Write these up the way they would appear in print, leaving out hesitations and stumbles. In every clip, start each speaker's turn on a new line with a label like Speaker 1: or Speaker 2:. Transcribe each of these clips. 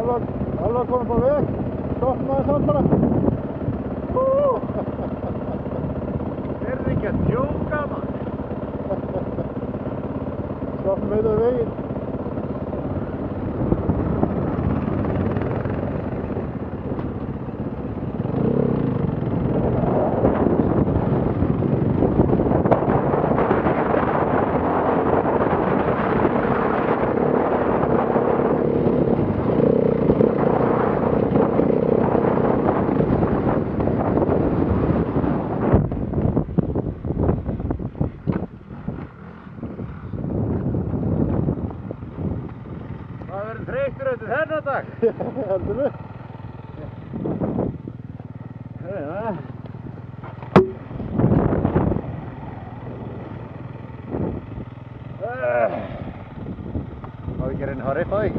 Speaker 1: Alvar komið på veg. Stoppum aðeins hann bara.
Speaker 2: Þeir eru ekki að djóka maður.
Speaker 1: Stoppum við á veginn.
Speaker 2: Þreyttur eftir þennan dag.
Speaker 1: Heldur við.
Speaker 2: Má við ekki reyna að hafa reitt á því?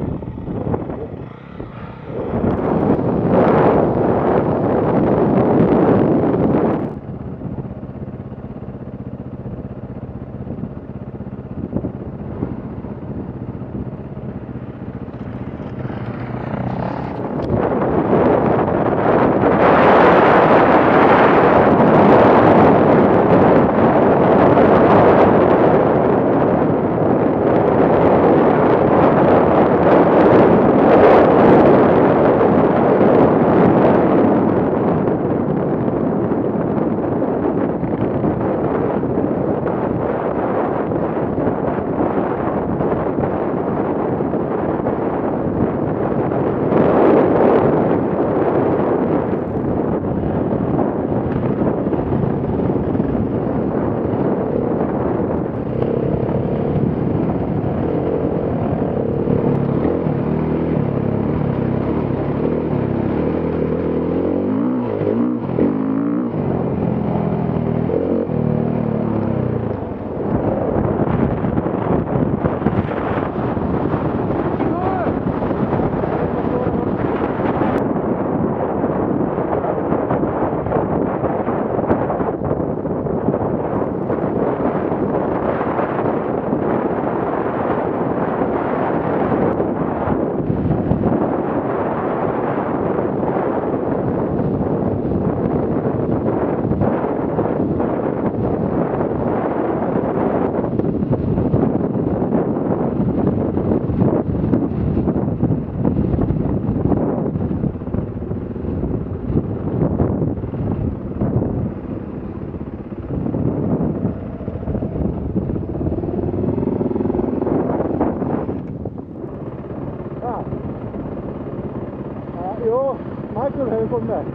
Speaker 2: Jú, Michael hefur komið með.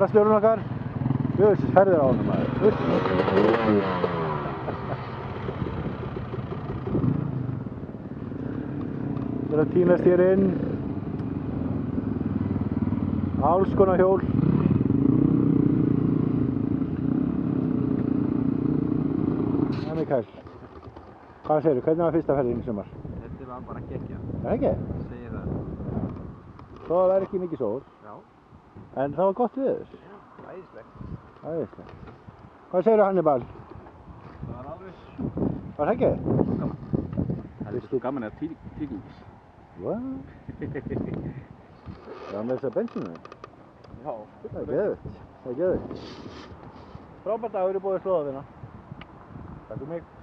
Speaker 1: Farastjórinn okkar. Jöfisins ferðir á honum maður. Það er að tínast hér inn. Alls konar hjól. Það Mikael. Hvað segirðu? Hvernig var fyrsta ferðin í sumar?
Speaker 2: Þetta var bara geggja.
Speaker 1: Það ekki?
Speaker 2: Segir það.
Speaker 1: Þó að það er ekki mikið sól.
Speaker 2: Já.
Speaker 1: En það var gott veður.
Speaker 2: Æðislegt.
Speaker 1: Æðislegt. Hvað segirðu Hannibal?
Speaker 2: Það var alveg
Speaker 1: Var það ekki?
Speaker 2: gaman. Það er svo gaman að tíklings.
Speaker 1: What? Það var með þess að bensinu.
Speaker 2: Já.
Speaker 1: Það er geðvitt. Það er geðvitt. Frábært dagur í boði Slóðavina. Takk fyrir mig.